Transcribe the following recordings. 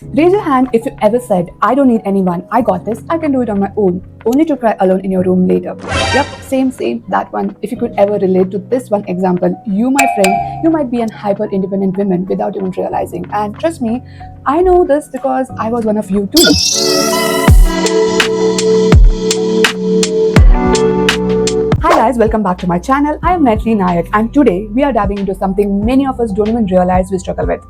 Raise your hand if you ever said, I don't need anyone, I got this, I can do it on my own, only to cry alone in your room later. Yep, same, that one. If you could ever relate to this one example, you, my friend, you might be an hyper independent woman without even realizing. And trust me, I know this because I was one of you too. Hi guys, welcome back to my channel. I am Maitri Nayak and today we are diving into something many of us don't even realize we struggle with.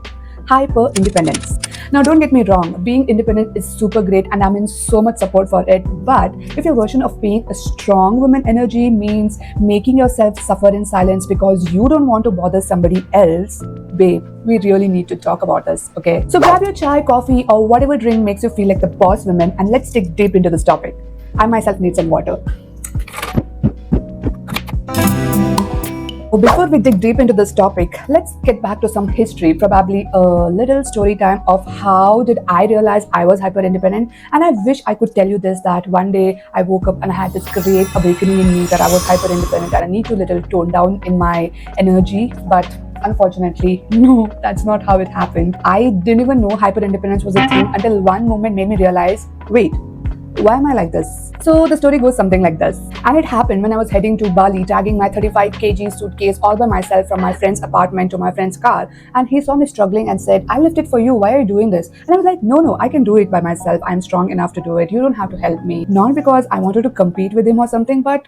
Hyper independence. Now don't get me wrong, being independent is super great and I'm in so much support for it, but if your version of being a strong woman energy means making yourself suffer in silence because you don't want to bother somebody else, babe, we really need to talk about this, okay? So grab your chai, coffee or whatever drink makes you feel like the boss woman and let's dig deep into this topic. I myself need some water. Before we dig deep into this topic, let's get back to some history, probably a little story time of how did I realize I was hyper independent. And I wish I could tell you this, that one day I woke up and I had this great awakening in me that I was hyper independent and I need to little tone down in my energy, but unfortunately, no, that's not how it happened. I didn't even know hyper independence was a thing until one moment made me realize, wait, why am I like this? So the story goes something like this. And it happened when I was heading to Bali, dragging my 35 kg suitcase all by myself from my friend's apartment to my friend's car. And he saw me struggling and said, I lift it for you. Why are you doing this? And I was like, no, I can do it by myself. I'm strong enough to do it. You don't have to help me. Not because I wanted to compete with him or something, but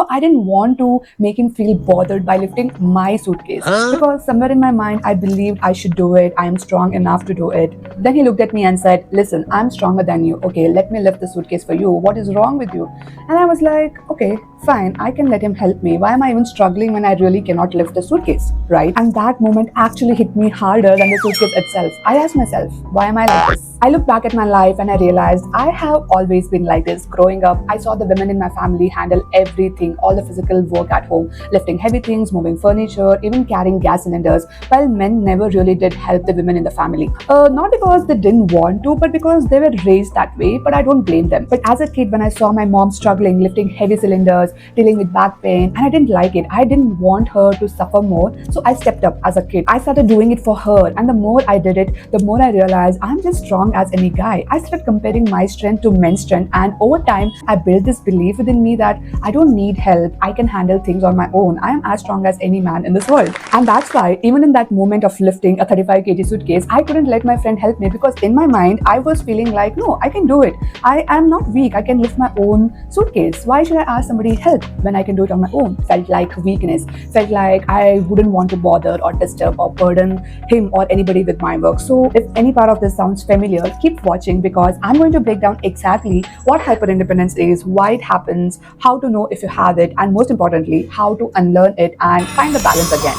I didn't want to make him feel bothered by lifting my suitcase. Because somewhere in my mind, I believed I should do it. I am strong enough to do it. Then he looked at me and said, listen, I'm stronger than you. Okay, let me lift the suitcase for you. What is wrong with you? And I was like, okay, fine, I can let him help me. Why am I even struggling when I really cannot lift the suitcase, right? And that moment actually hit me harder than the suitcase itself. I asked myself, why am I like this? I look back at my life and I realized I have always been like this. Growing up, I saw the women in my family handle everything, all the physical work at home, lifting heavy things, moving furniture, even carrying gas cylinders, while men never really did help the women in the family. Not because they didn't want to, but because they were raised that way, but I don't blame them. But as a kid, when I saw my mom struggling, lifting heavy cylinders, dealing with back pain, and I didn't like it. I didn't want her to suffer more, so I stepped up as a kid. I started doing it for her, and the more I did it, the more I realized I'm just strong as any guy. I started comparing my strength to men's strength, and over time, I built this belief within me that I don't need help. I can handle things on my own. I am as strong as any man in this world. And that's why, even in that moment of lifting a 35 kg suitcase, I couldn't let my friend help me because in my mind, I was feeling like, no, I can do it. I am not weak. I can lift my own suitcase. Why should I ask somebody help when I can do it on my own? Felt like weakness. Felt like I wouldn't want to bother or disturb or burden him or anybody with my work. So if any part of this sounds familiar, keep watching because I'm going to break down exactly what hyper independence is, why it happens, how to know if you have it, and most importantly, how to unlearn it and find the balance again.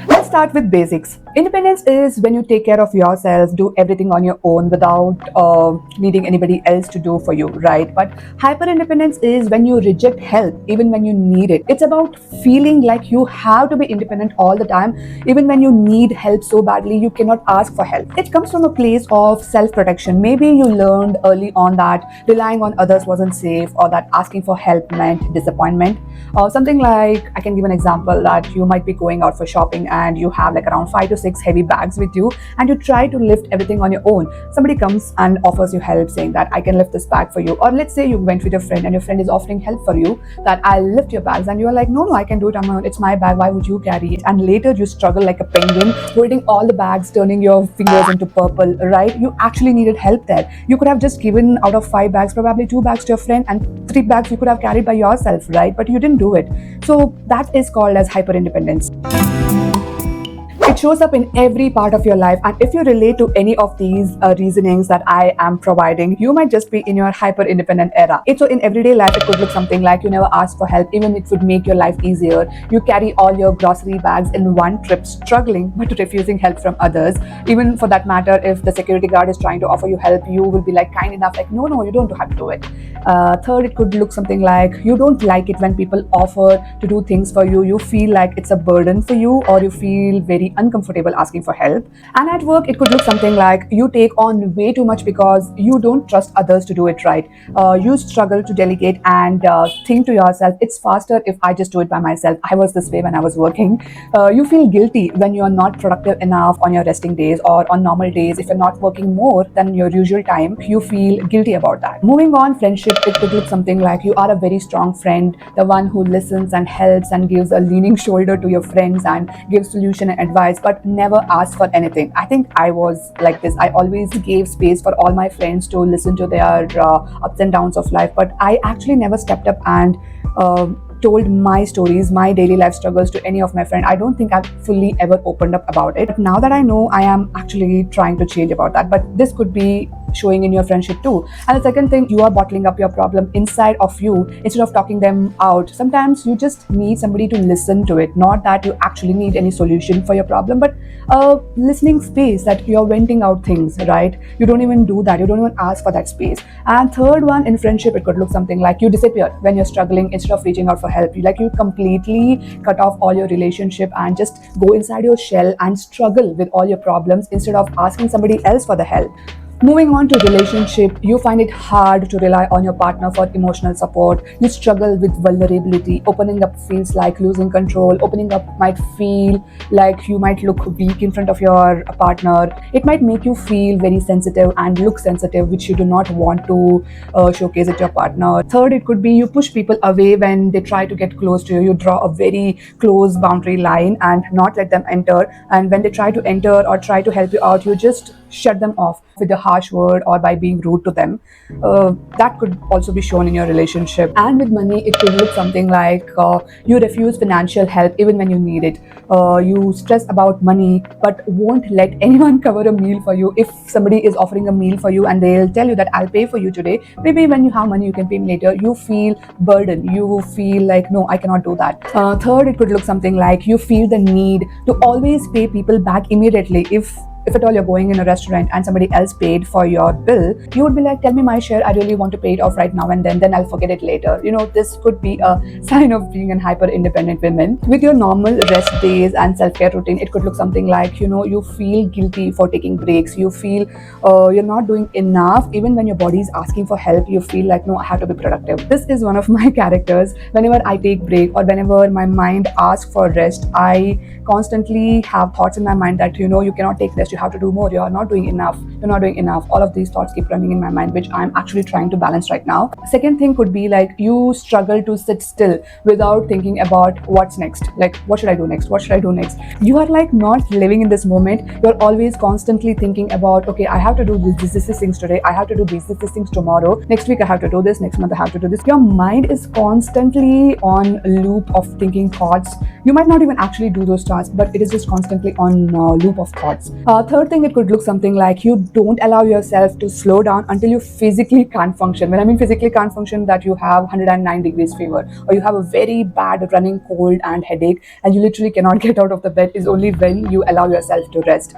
Let's start with basics. Independence is when you take care of yourself, do everything on your own without needing anybody else to do for you, right? But hyper independence is when you reject help even when you need it. It's about feeling like you have to be independent all the time, even when you need help so badly you cannot ask for help. It comes from a place of self-protection. Maybe you learned early on that relying on others wasn't safe, or that asking for help meant disappointment, or something like, I can give an example that you might be going out for shopping and you have like around 5 to 6 heavy bags with you and you try to lift everything on your own. Somebody comes and offers you help saying that I can lift this bag for you. Or let's say you went with your friend and your friend is offering help for you that I'll lift your bags, and you're like, no, I can do it on my own. It's my bag. Why would you carry it? And later you struggle like a penguin holding all the bags, turning your fingers into purple, right? You actually needed help there. You could have just given out of 5 bags, probably 2 bags to your friend and 3 bags you could have carried by yourself, right? But you didn't do it. So that is called as hyper independence. It shows up in every part of your life, and if you relate to any of these reasonings that I am providing, you might just be in your hyper independent era. So in everyday life, it could look something like you never ask for help, even it would make your life easier. You carry all your grocery bags in one trip, struggling but refusing help from others. Even for that matter, if the security guard is trying to offer you help, you will be like kind enough, like no, you don't have to do it. Third, it could look something like you don't like it when people offer to do things for you. You feel like it's a burden for you, or you feel very uncomfortable asking for help. And at work, it could look something like you take on way too much because you don't trust others to do it right. You struggle to delegate and think to yourself, it's faster if I just do it by myself. I was this way when I was working. You feel guilty when you're not productive enough on your resting days or on normal days. If you're not working more than your usual time, you feel guilty about that. Moving on, friendship, it could look something like you are a very strong friend, the one who listens and helps and gives a leaning shoulder to your friends and gives solution and advice, but never asks for anything. I think I was like this. I always gave space for all my friends to listen to their ups and downs of life, but I actually never stepped up and told my stories, my daily life struggles to any of my friends. I don't think I've fully ever opened up about it. But now that I know, I am actually trying to change about that. But this could be showing in your friendship too. And the second thing, you are bottling up your problem inside of you instead of talking them out. Sometimes you just need somebody to listen to it, not that you actually need any solution for your problem, but a listening space that you're venting out things, right? You don't even do that. You don't even ask for that space. And third one, in friendship, it could look something like you disappear when you're struggling instead of reaching out for help. You completely cut off all your relationship and just go inside your shell and struggle with all your problems instead of asking somebody else for the help. Moving on to relationship, you find it hard to rely on your partner for emotional support. You struggle with vulnerability. Opening up feels like losing control. Opening up might feel like you might look weak in front of your partner. It might make you feel very sensitive and look sensitive, which you do not want to showcase at your partner. Third, it could be you push people away when they try to get close to you. You draw a very close boundary line and not let them enter. And when they try to enter or try to help you out, you just shut them off with a harsh word or by being rude to them. That could also be shown in your relationship. And with money, it could look something like you refuse financial help even when you need it. You stress about money but won't let anyone cover a meal for you. If somebody is offering a meal for you and they'll tell you that I'll pay for you today, maybe when you have money you can pay me later, you feel burdened. You feel like, no, I cannot do that. Third, it could look something like you feel the need to always pay people back immediately. If at all you're going in a restaurant and somebody else paid for your bill, you would be like, tell me my share, I really want to pay it off right now and then I'll forget it later. This could be a sign of being an hyper independent woman. With your normal rest days and self-care routine, it could look something like, you feel guilty for taking breaks. You feel you're not doing enough. Even when your body is asking for help, you feel like, no, I have to be productive. This is one of my characters. Whenever I take break or whenever my mind asks for rest, I constantly have thoughts in my mind that, you cannot take rest, you have to do more, you're not doing enough. All of these thoughts keep running in my mind, which I'm actually trying to balance right now. Second thing could be like you struggle to sit still without thinking about what's next. Like, what should I do next? You are like not living in this moment. You're always constantly thinking about, okay, I have to do these things today, I have to do these things tomorrow, next week I have to do this, next month I have to do this. Your mind is constantly on a loop of thinking thoughts. You might not even actually do those tasks, but it is just constantly on a loop of thoughts. Third thing, it could look something like you don't allow yourself to slow down until you physically can't function. When I mean physically can't function, that you have 109 degrees fever or you have a very bad running cold and headache and you literally cannot get out of the bed, is only when you allow yourself to rest.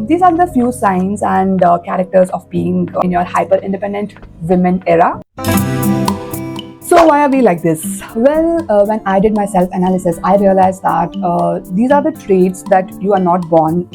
These are the few signs and characters of being in your hyper independent women era. So why are we like this? Well, when I did my self-analysis, I realized that these are the traits that you are not born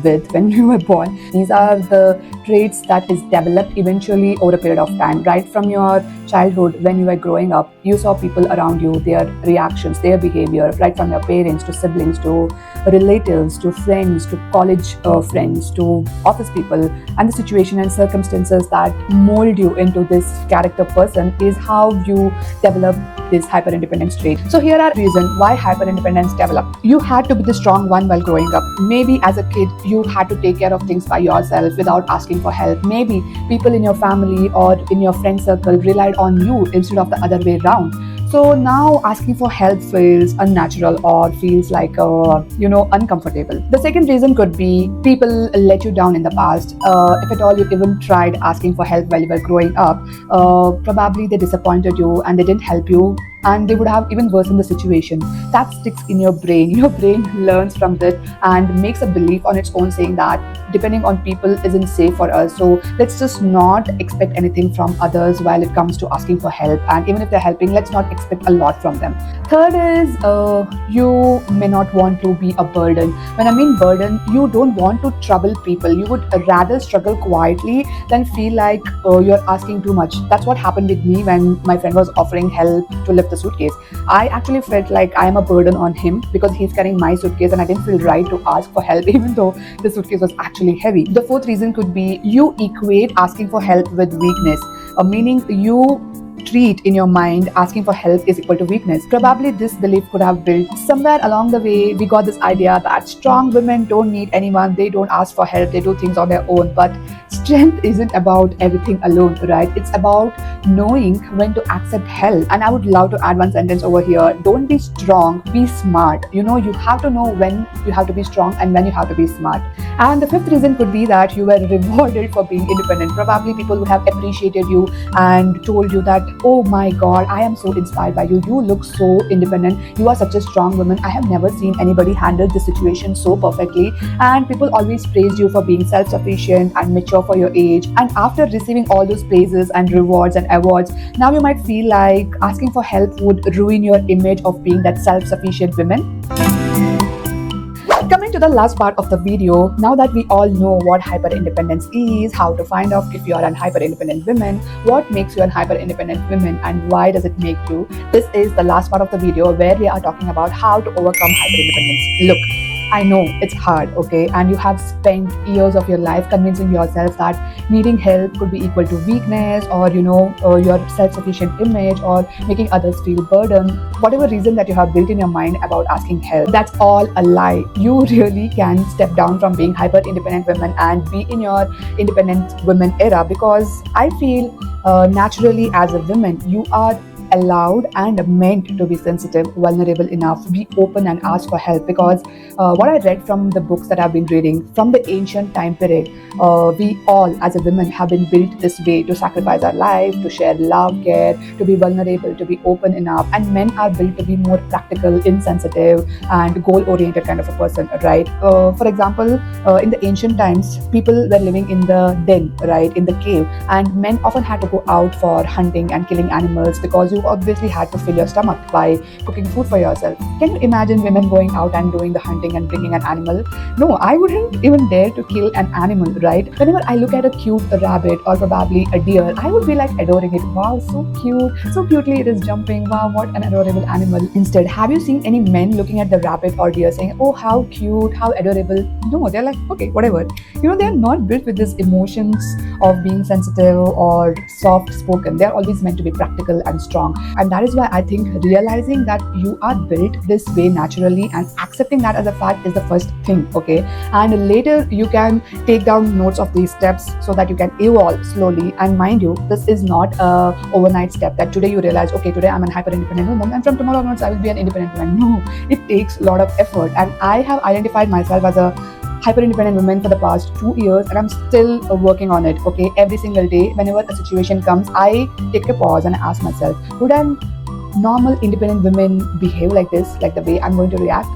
with when you were born. These are the traits that is developed eventually over a period of time. Right from your childhood, when you were growing up, you saw people around you, their reactions, their behavior, right from your parents to siblings to relatives to friends to college friends to office people, and the situation and circumstances that mold you into this character person is how you develop this hyper independence trait. So here are reasons why hyper independence developed. You had to be the strong one while growing up. Maybe as a kid you had to take care of things by yourself without asking for help. Maybe people in your family or in your friend circle relied on you instead of the other way around. So now asking for help feels unnatural or feels like uncomfortable. The second reason could be people let you down in the past. If at all you even tried asking for help while you were growing up, probably they disappointed you and they didn't help you and they would have even worsened the situation. That sticks in your brain. Your brain learns from this and makes a belief on its own, saying that depending on people isn't safe for us. So let's just not expect anything from others while it comes to asking for help. And even if they're helping, let's not expect a lot from them. Third is you may not want to be a burden. When I mean burden, you don't want to trouble people. You would rather struggle quietly than feel like you're asking too much. That's what happened with me when my friend was offering help to lift the suitcase. I actually felt like I am a burden on him because he's carrying my suitcase, and I didn't feel right to ask for help even though the suitcase was actually heavy. The fourth reason could be you equate asking for help with weakness, meaning you treat in your mind asking for help is equal to weakness. Probably this belief could have built somewhere along the way. We got this idea that strong women don't need anyone, they don't ask for help, they do things on their own. But strength isn't about everything alone, right? It's about knowing when to accept help. And I would love to add one sentence over here: don't be strong, be smart. You have to know when you have to be strong and when you have to be smart. And the fifth reason could be that you were rewarded for being independent. Probably people would have appreciated you and told you that, oh my god, I am so inspired by you. You look so independent. You are such a strong woman. I have never seen anybody handle this situation so perfectly. And people always praised you for being self-sufficient and mature for your age. And after receiving all those praises and rewards and awards, now you might feel like asking for help would ruin your image of being that self-sufficient woman. Coming to the last part of the video, now that we all know what hyper-independence is, how to find out if you are an hyper-independent woman, what makes you an hyper-independent woman, and why does it make you, this is the last part of the video where we are talking about how to overcome hyper-independence. Look, I know it's hard, okay? And you have spent years of your life convincing yourself that needing help could be equal to weakness, or your self-sufficient image, or making others feel burdened. Whatever reason that you have built in your mind about asking help, that's all a lie. You really can step down from being hyper-independent woman and be in your independent woman era, because I feel naturally as a woman, you are allowed and meant to be sensitive, vulnerable enough, be open and ask for help. Because what I read from the books that I've been reading from the ancient time period, we all as a woman have been built this way, to sacrifice our life, to share love, care, to be vulnerable, to be open enough. And men are built to be more practical, insensitive, and goal-oriented kind of a person, right? For example, in the ancient times, people were living in the den, right, in the cave, and men often had to go out for hunting and killing animals, because you obviously had to fill your stomach by cooking food for yourself. Can you imagine women going out and doing the hunting and bringing an animal? No, I wouldn't even dare to kill an animal, right? Whenever I look at a cute rabbit or probably a deer, I would be like adoring it. Wow, so cute, so cutely it is jumping. Wow, what an adorable animal. Instead, have you seen any men looking at the rabbit or deer saying, oh, how cute, how adorable? No, they're like, okay, whatever. They're not built with these emotions of being sensitive or soft spoken. They're always meant to be practical and strong. And that is why I think realizing that you are built this way naturally and accepting that as a fact is the first thing, okay? And later you can take down notes of these steps so that you can evolve slowly. And mind you, this is not a overnight step that today you realize, okay, today I'm a hyper independent woman and from tomorrow onwards I will be an independent woman. No, it takes a lot of effort. And I have identified myself as a hyper-independent woman for the past 2 years, and I'm still working on it, okay? Every single day, whenever a situation comes, I take a pause and I ask myself, would a normal independent woman behave like this, like the way I'm going to react?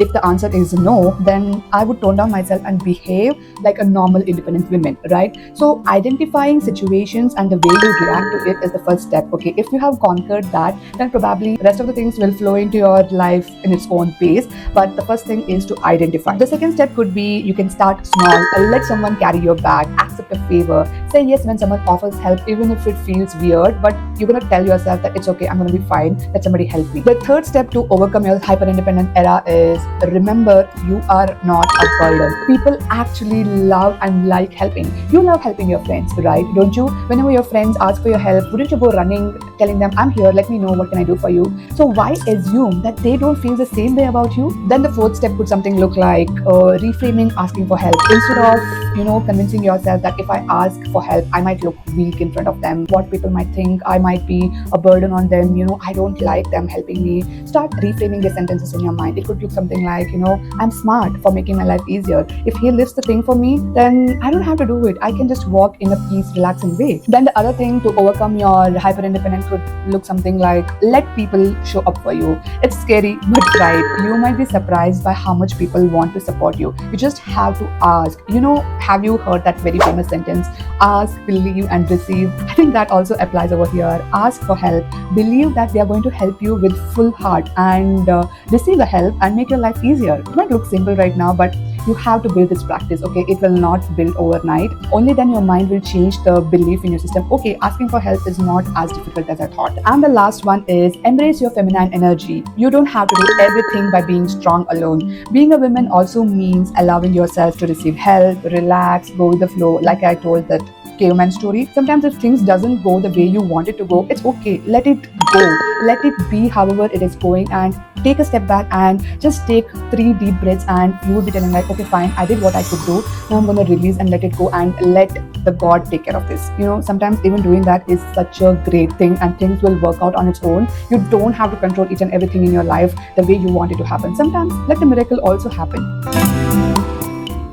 If the answer is no, then I would tone down myself and behave like a normal independent woman, right? So identifying situations and the way you react to it is the first step, okay? If you have conquered that, then probably the rest of the things will flow into your life in its own pace. But the first thing is to identify. The second step could be you can start small, let someone carry your bag, accept a favor, say yes when someone offers help, even if it feels weird, but you're going to tell yourself that it's okay, I'm going to be fine, let somebody help me. The third step to overcome your hyper-independent era is remember you are not a burden. People actually love and like helping. You love helping your friends, right? Don't you? Whenever your friends ask for your help, wouldn't you go running telling them, I'm here, let me know, what can I do for you? So why assume that they don't feel the same way about you? Then the fourth step could something look like reframing asking for help. Instead of convincing yourself that if I ask for help, I might look weak in front of them, what people might think, I might be a burden on them, I don't like them helping me. Start reframing the sentences in your mind. It could look something like, I'm smart for making my life easier. If he lifts the thing for me, then I don't have to do it. I can just walk in a peace, relaxing way. Then the other thing to overcome your hyper-independent could look something like, let people show up for you. It's scary, but right. You might be surprised by how much people want to support you. You just have to ask. Have you heard that very famous sentence? Ask, believe, and receive. I think that also applies over here. Ask for help. Believe that they are going to help you with full heart, and receive the help and make your life easier. It might look simple right now, but you have to build this practice. Okay, it will not build overnight. Only then your mind will change the belief in your system. Okay, asking for help is not as difficult as I thought. And the last one is embrace your feminine energy. You don't have to do everything by being strong alone. Being a woman also means allowing yourself to receive help, relax, go with the flow. Like I told that caveman story, sometimes if things doesn't go the way you want it to go, it's okay. Let it go. Let it be however it is going, and take a step back and just take 3 deep breaths, and you will be telling like, okay, fine, I did what I could do. Now I'm going to release and let it go and let the God take care of this. Sometimes even doing that is such a great thing, and things will work out on its own. You don't have to control each and everything in your life the way you want it to happen. Sometimes let the miracle also happen.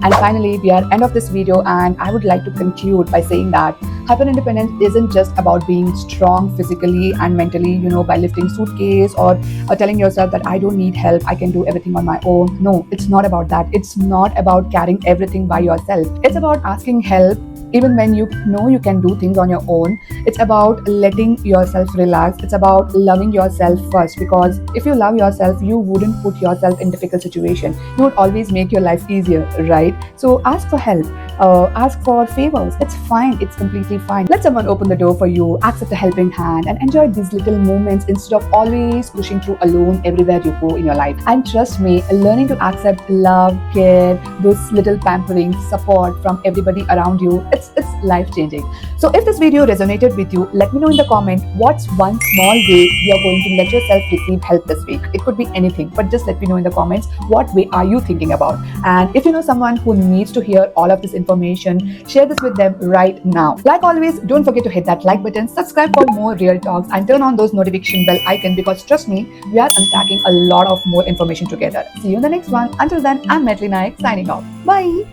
And finally, we are end of this video, and I would like to conclude by saying that hyper-independence isn't just about being strong physically and mentally, by lifting suitcase or telling yourself that I don't need help, I can do everything on my own. No, it's not about that. It's not about carrying everything by yourself. It's about asking help even when you know you can do things on your own. It's about letting yourself relax. It's about loving yourself first, because if you love yourself, you wouldn't put yourself in difficult situation. You would always make your life easier, right? So ask for help. Ask for favors. It's fine. It's completely fine. Let someone open the door for you, accept a helping hand, and enjoy these little moments instead of always pushing through alone everywhere you go in your life. And trust me, learning to accept love, care, those little pampering, support from everybody around you, it's life-changing. So if this video resonated with you, let me know in the comment what's one small way you're going to let yourself receive help this week. It could be anything, but just let me know in the comments what way are you thinking about. And if you know someone who needs to hear all of this information, share this with them right now. Like always, don't forget to hit that like button, subscribe for more real talks, and turn on those notification bell icon, because trust me, we are unpacking a lot of more information together. See you in the next one. Until then, I'm Maitli Naik signing off. Bye.